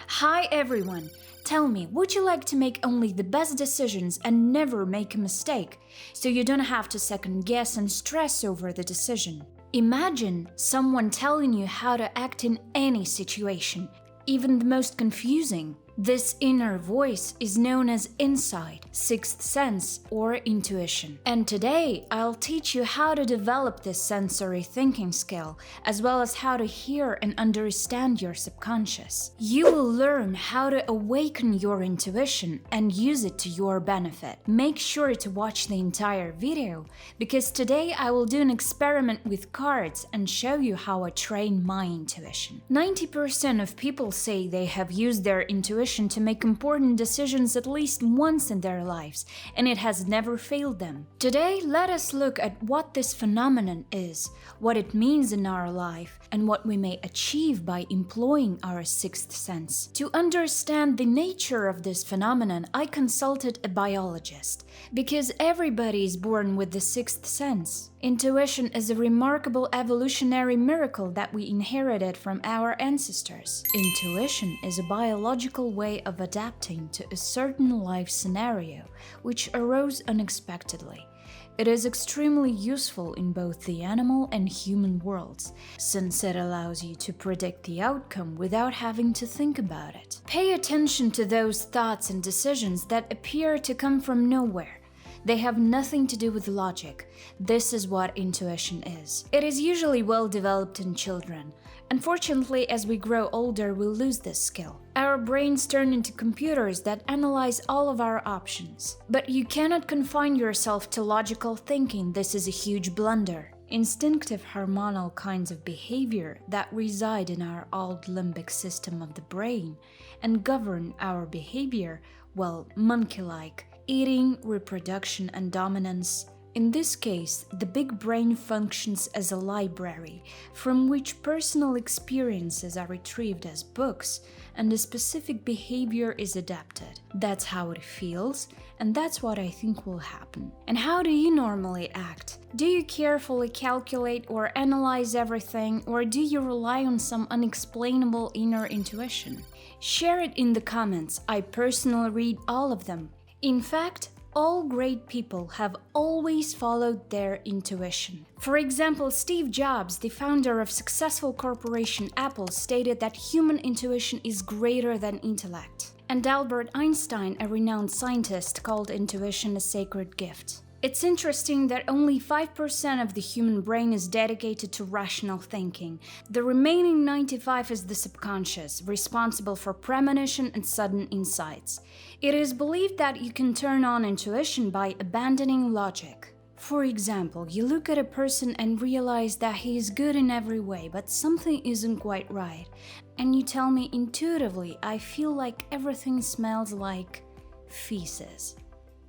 Hi everyone! Tell me, would you like to make only the best decisions and never make a mistake, so you don't have to second guess and stress over the decision? Imagine someone telling you how to act in any situation, even the most confusing. This inner voice is known as insight, sixth sense, or intuition. And today, I'll teach you how to develop this sensory thinking skill, as well as how to hear and understand your subconscious. You will learn how to awaken your intuition and use it to your benefit. Make sure to watch the entire video, because today I will do an experiment with cards and show you how I train my intuition. 90% of people say they have used their intuition to make important decisions at least once in their lives, and it has never failed them. Today, let us look at what this phenomenon is, what it means in our life, and what we may achieve by employing our sixth sense. To understand the nature of this phenomenon, I consulted a biologist, because everybody is born with the sixth sense. Intuition is a remarkable evolutionary miracle that we inherited from our ancestors. Intuition is a biological way of adapting to a certain life scenario, which arose unexpectedly. It is extremely useful in both the animal and human worlds, since it allows you to predict the outcome without having to think about it. Pay attention to those thoughts and decisions that appear to come from nowhere. They have nothing to do with logic. This is what intuition is. It is usually well developed in children. Unfortunately, as we grow older, we lose this skill. Our brains turn into computers that analyze all of our options. But you cannot confine yourself to logical thinking. This is a huge blunder. Instinctive hormonal kinds of behavior that reside in our old limbic system of the brain and govern our behavior, well, monkey-like, eating, reproduction, and dominance. In this case, the big brain functions as a library from which personal experiences are retrieved as books and a specific behavior is adapted. That's how it feels, and that's what I think will happen. And how do you normally act? Do you carefully calculate or analyze everything, or do you rely on some unexplainable inner intuition? Share it in the comments. I personally read all of them. In fact, all great people have always followed their intuition. For example, Steve Jobs, the founder of successful corporation Apple, stated that human intuition is greater than intellect. And Albert Einstein, a renowned scientist, called intuition a sacred gift. It's interesting that only 5% of the human brain is dedicated to rational thinking. The remaining 95% is the subconscious, responsible for premonition and sudden insights. It is believed that you can turn on intuition by abandoning logic. For example, you look at a person and realize that he is good in every way, but something isn't quite right. And you tell me intuitively, I feel like everything smells like feces.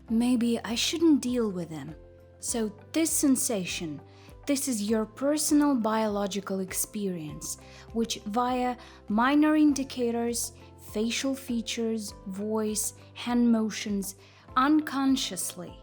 Maybe I shouldn't deal with them. So this sensation, this is your personal biological experience, which via minor indicators, facial features, voice, hand motions, unconsciously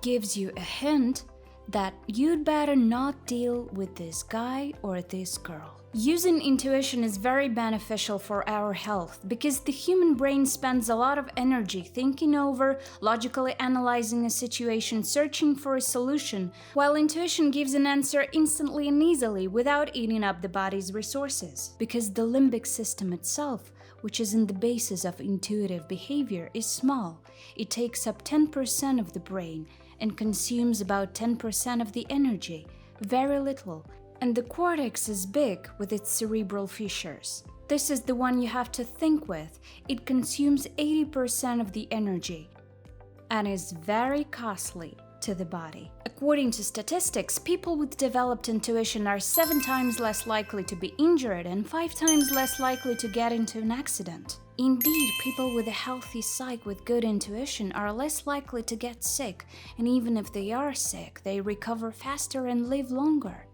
gives you a hint that you'd better not deal with this guy or this girl. Using intuition is very beneficial for our health because the human brain spends a lot of energy thinking over, logically analyzing a situation, searching for a solution, while intuition gives an answer instantly and easily without eating up the body's resources. Because the limbic system itself, which is in the basis of intuitive behavior, is small. It takes up 10% of the brain and consumes about 10% of the energy, very little. And the cortex is big with its cerebral fissures. This is the one you have to think with. It consumes 80% of the energy and is very costly to the body. According to statistics, people with developed intuition are 7 times less likely to be injured and 5 times less likely to get into an accident. Indeed, people with a healthy psyche with good intuition are less likely to get sick, and even if they are sick, they recover faster and live longer.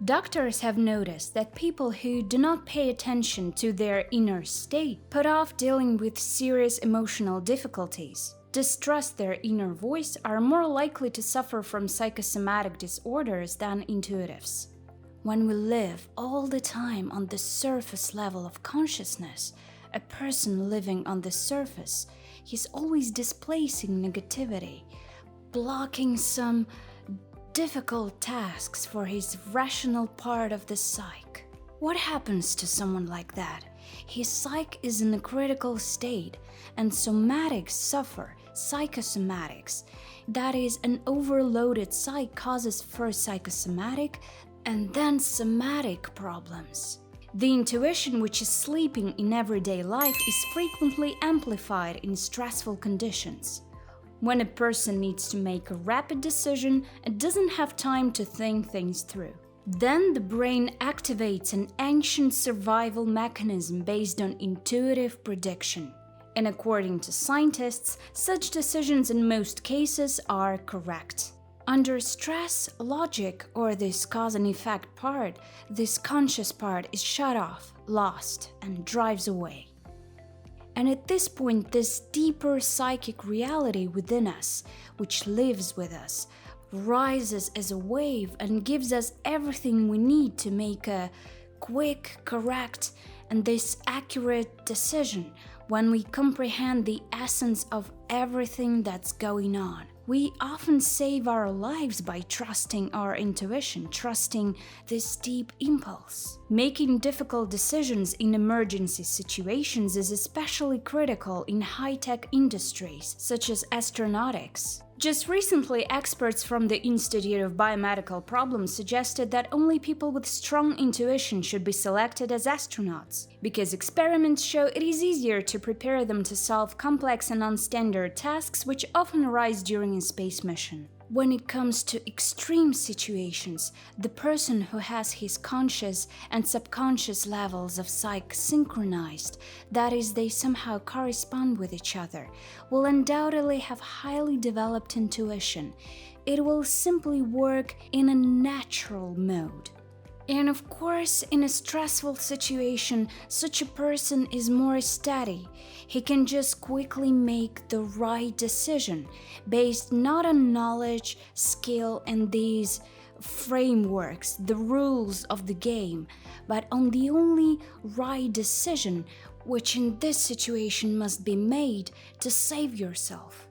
Doctors have noticed that people who do not pay attention to their inner state put off dealing with serious emotional difficulties, distrust their inner voice, are more likely to suffer from psychosomatic disorders than intuitives. When we live all the time on the surface level of consciousness, a person living on the surface, he's always displacing negativity, blocking some difficult tasks for his rational part of the psyche. What happens to someone like that? His psyche is in a critical state, and somatics suffer, psychosomatics. That is, an overloaded psyche causes first psychosomatic and then somatic problems. The intuition, which is sleeping in everyday life, is frequently amplified in stressful conditions. When a person needs to make a rapid decision and doesn't have time to think things through. Then the brain activates an ancient survival mechanism based on intuitive prediction. And according to scientists, such decisions in most cases are correct. Under stress, logic, or this cause and effect part, this conscious part is shut off, lost, and drives away. And at this point, this deeper psychic reality within us, which lives with us, rises as a wave and gives us everything we need to make a quick, correct, and this accurate decision when we comprehend the essence of everything that's going on. We often save our lives by trusting our intuition, trusting this deep impulse. Making difficult decisions in emergency situations is especially critical in high-tech industries, such as astronautics. Just recently, experts from the Institute of Biomedical Problems suggested that only people with strong intuition should be selected as astronauts, because experiments show it is easier to prepare them to solve complex and non-standard tasks which often arise during a space mission. When it comes to extreme situations, the person who has his conscious and subconscious levels of psyche synchronized, that is, they somehow correspond with each other, will undoubtedly have highly developed intuition. It will simply work in a natural mode. And of course, in a stressful situation, such a person is more steady. He can just quickly make the right decision, based not on knowledge, skill, and these frameworks, the rules of the game, but on the only right decision, which in this situation must be made to save yourself.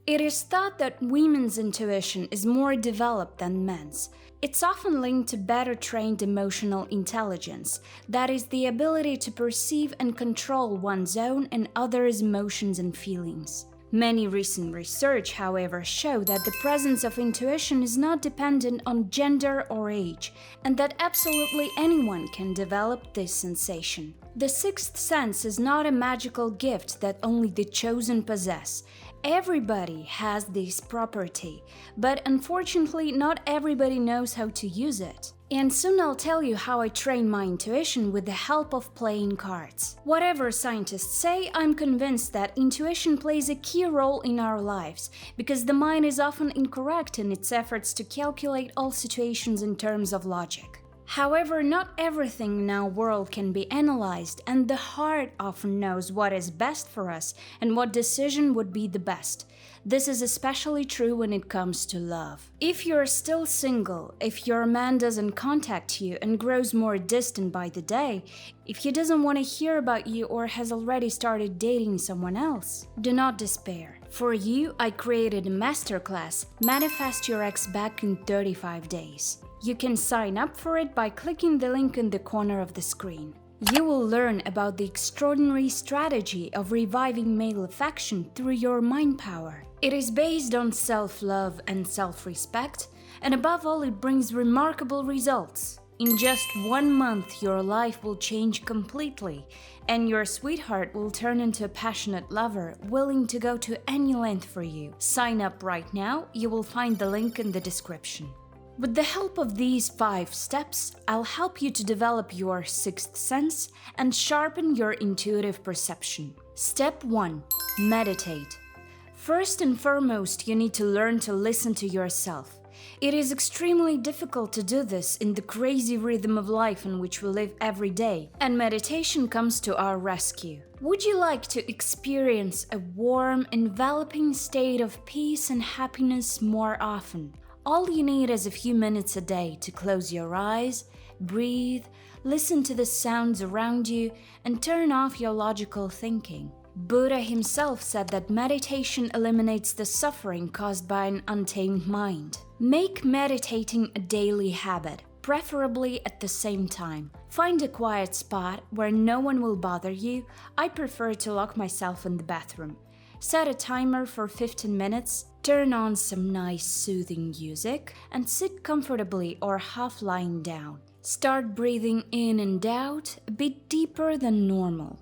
It is thought that women's intuition is more developed than men's. It's often linked to better trained emotional intelligence, that is, the ability to perceive and control one's own and others' emotions and feelings. Many recent research, however, show that the presence of intuition is not dependent on gender or age, and that absolutely anyone can develop this sensation. The sixth sense is not a magical gift that only the chosen possess. Everybody has this property, but unfortunately not everybody knows how to use it. And soon I'll tell you how I train my intuition with the help of playing cards. Whatever scientists say, I'm convinced that intuition plays a key role in our lives, because the mind is often incorrect in its efforts to calculate all situations in terms of logic. However, not everything in our world can be analyzed, and the heart often knows what is best for us and what decision would be the best. This is especially true when it comes to love. If you're still single, if your man doesn't contact you and grows more distant by the day, if he doesn't want to hear about you or has already started dating someone else, do not despair. For you, I created a masterclass, Manifest Your Ex Back in 35 Days. You can sign up for it by clicking the link in the corner of the screen. You will learn about the extraordinary strategy of reviving male affection through your mind power. It is based on self-love and self-respect, and above all, it brings remarkable results. In just 1 month, your life will change completely, and your sweetheart will turn into a passionate lover, willing to go to any length for you. Sign up right now, you will find the link in the description. With the help of these 5 steps, I'll help you to develop your sixth sense and sharpen your intuitive perception. Step 1. Meditate. First and foremost, you need to learn to listen to yourself. It is extremely difficult to do this in the crazy rhythm of life in which we live every day, and meditation comes to our rescue. Would you like to experience a warm, enveloping state of peace and happiness more often? All you need is a few minutes a day to close your eyes, breathe, listen to the sounds around you, and turn off your logical thinking. Buddha himself said that meditation eliminates the suffering caused by an untamed mind. Make meditating a daily habit, preferably at the same time. Find a quiet spot where no one will bother you. I prefer to lock myself in the bathroom. Set a timer for 15 minutes, turn on some nice soothing music, and sit comfortably or half lying down. Start breathing in and out a bit deeper than normal.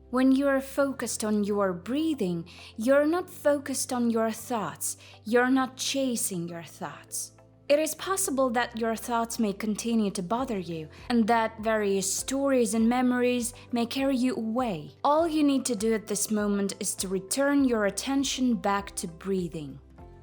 When you are focused on your breathing, you're not focused on your thoughts. You're not chasing your thoughts. It is possible that your thoughts may continue to bother you, and that various stories and memories may carry you away. All you need to do at this moment is to return your attention back to breathing,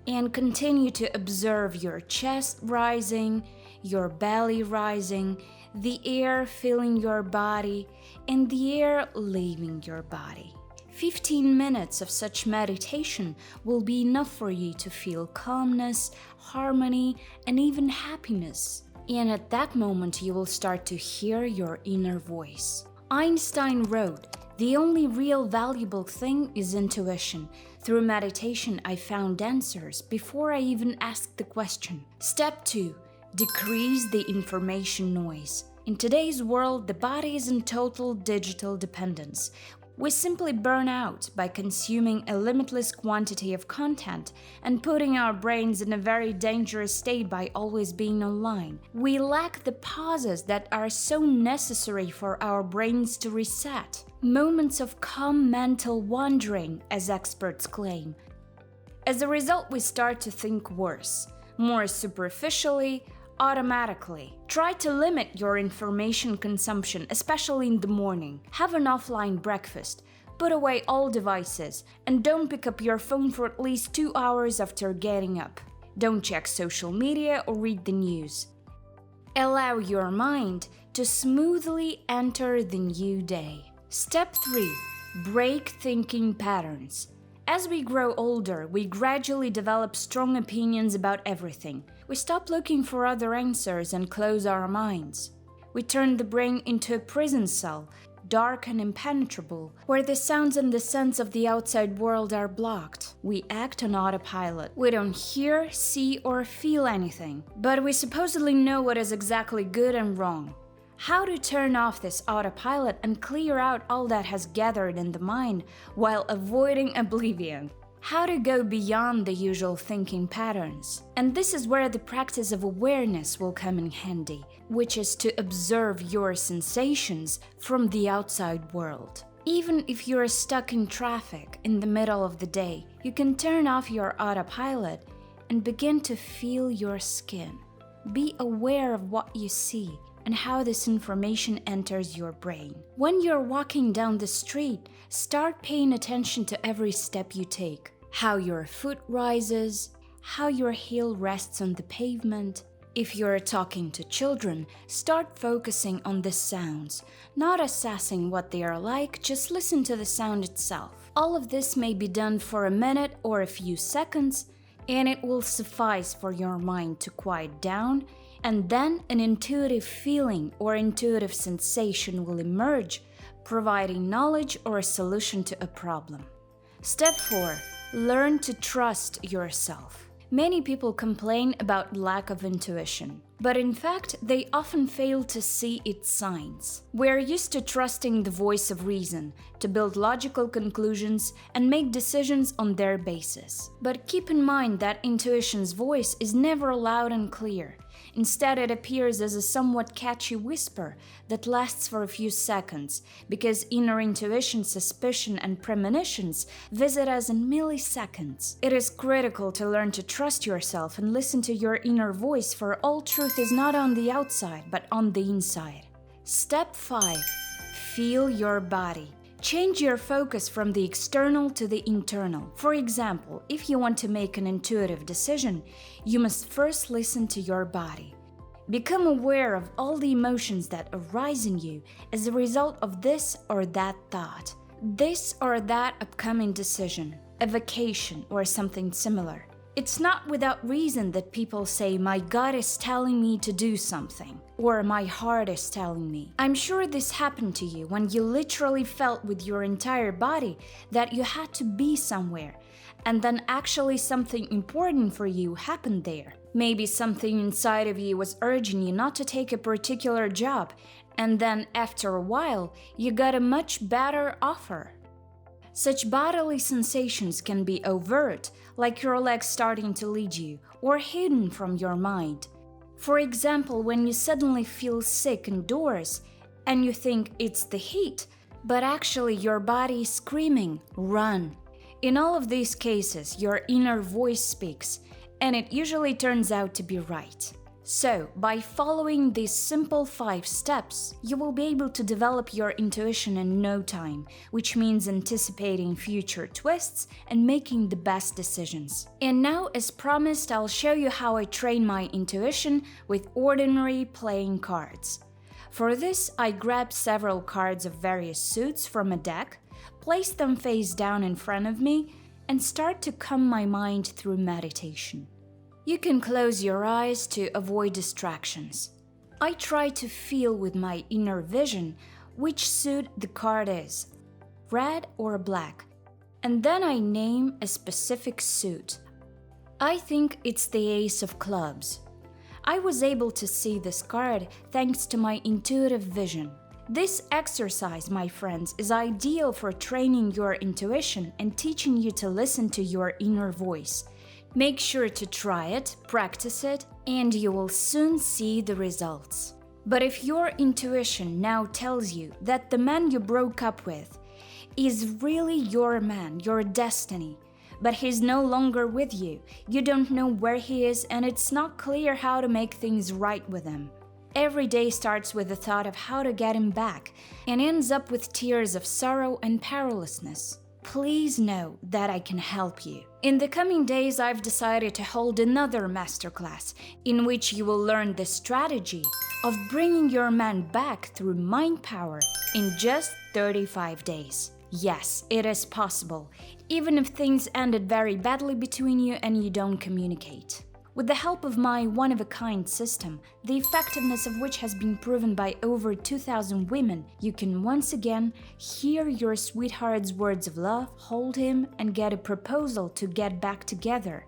and continue to observe your chest rising, your belly rising, the air filling your body, and the air leaving your body. 15 minutes of such meditation will be enough for you to feel calmness, harmony, and even happiness. And at that moment, you will start to hear your inner voice. Einstein wrote, "The only real valuable thing is intuition. Through meditation, I found answers before I even asked the question." Step 2. Decrease the information noise. In today's world, the body is in total digital dependence. We simply burn out by consuming a limitless quantity of content and putting our brains in a very dangerous state by always being online. We lack the pauses that are so necessary for our brains to reset. Moments of calm mental wandering, as experts claim. As a result, we start to think worse, more superficially, automatically. Try to limit your information consumption, especially in the morning. Have an offline breakfast. Put away all devices, and don't pick up your phone for at least 2 hours after getting up. Don't check social media or read the news. Allow your mind to smoothly enter the new day. Step 3. Break thinking patterns. As we grow older, we gradually develop strong opinions about everything. We stop looking for other answers and close our minds. We turn the brain into a prison cell, dark and impenetrable, where the sounds and the sense of the outside world are blocked. We act on autopilot. We don't hear, see, or feel anything, but we supposedly know what is exactly good and wrong. How to turn off this autopilot and clear out all that has gathered in the mind while avoiding oblivion. How to go beyond the usual thinking patterns. And this is where the practice of awareness will come in handy, which is to observe your sensations from the outside world. Even if you're stuck in traffic in the middle of the day, you can turn off your autopilot and begin to feel your skin. Be aware of what you see and how this information enters your brain. When you're walking down the street, start paying attention to every step you take. How your foot rises, how your heel rests on the pavement. If you're talking to children, start focusing on the sounds, not assessing what they are like, just listen to the sound itself. All of this may be done for a minute or a few seconds, and it will suffice for your mind to quiet down, and then an intuitive feeling or intuitive sensation will emerge, providing knowledge or a solution to a problem. Step 4. Learn to trust yourself. Many people complain about lack of intuition, but in fact, they often fail to see its signs. We're used to trusting the voice of reason, to build logical conclusions and make decisions on their basis. But keep in mind that intuition's voice is never loud and clear. Instead, it appears as a somewhat catchy whisper that lasts for a few seconds, because inner intuition, suspicion, and premonitions visit us in milliseconds. It is critical to learn to trust yourself and listen to your inner voice, for all truth is not on the outside, but on the inside. Step 5. Feel your body. Change your focus from the external to the internal. For example, if you want to make an intuitive decision, you must first listen to your body. Become aware of all the emotions that arise in you as a result of this or that thought, this or that upcoming decision, a vacation, or something similar. It's not without reason that people say, my gut is telling me to do something, or my heart is telling me. I'm sure this happened to you when you literally felt with your entire body that you had to be somewhere, and then actually something important for you happened there. Maybe something inside of you was urging you not to take a particular job, and then after a while, you got a much better offer. Such bodily sensations can be overt, like your legs starting to lead you, or hidden from your mind. For example, when you suddenly feel sick indoors, and you think it's the heat, but actually your body is screaming, run. In all of these cases, your inner voice speaks, and it usually turns out to be right. So, by following these simple 5 steps, you will be able to develop your intuition in no time, which means anticipating future twists and making the best decisions. And now, as promised, I'll show you how I train my intuition with ordinary playing cards. For this, I grab several cards of various suits from a deck, place them face down in front of me, and start to calm my mind through meditation. You can close your eyes to avoid distractions. I try to feel with my inner vision which suit the card is, red or black, and then I name a specific suit. I think it's the Ace of Clubs. I was able to see this card thanks to my intuitive vision. This exercise, my friends, is ideal for training your intuition and teaching you to listen to your inner voice. Make sure to try it, practice it, and you will soon see the results. But if your intuition now tells you that the man you broke up with is really your man, your destiny, but he's no longer with you, you don't know where he is, and it's not clear how to make things right with him. Every day starts with the thought of how to get him back and ends up with tears of sorrow and powerlessness. Please know that I can help you. In the coming days, I've decided to hold another masterclass in which you will learn the strategy of bringing your man back through mind power in just 35 days. Yes, it is possible, even if things ended very badly between you and you don't communicate. With the help of my one-of-a-kind system, the effectiveness of which has been proven by over 2,000 women, you can once again hear your sweetheart's words of love, hold him, and get a proposal to get back together.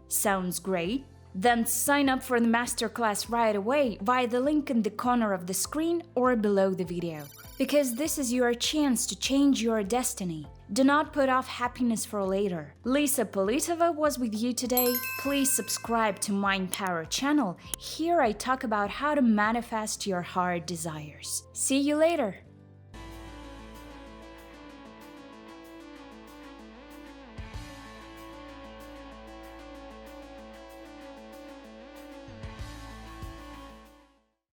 Sounds great? Then sign up for the masterclass right away via the link in the corner of the screen or below the video. Because this is your chance to change your destiny. Do not put off happiness for later. Lisa Politova was with you today. Please subscribe to Mind Power channel. Here I talk about how to manifest your heart desires. See you later!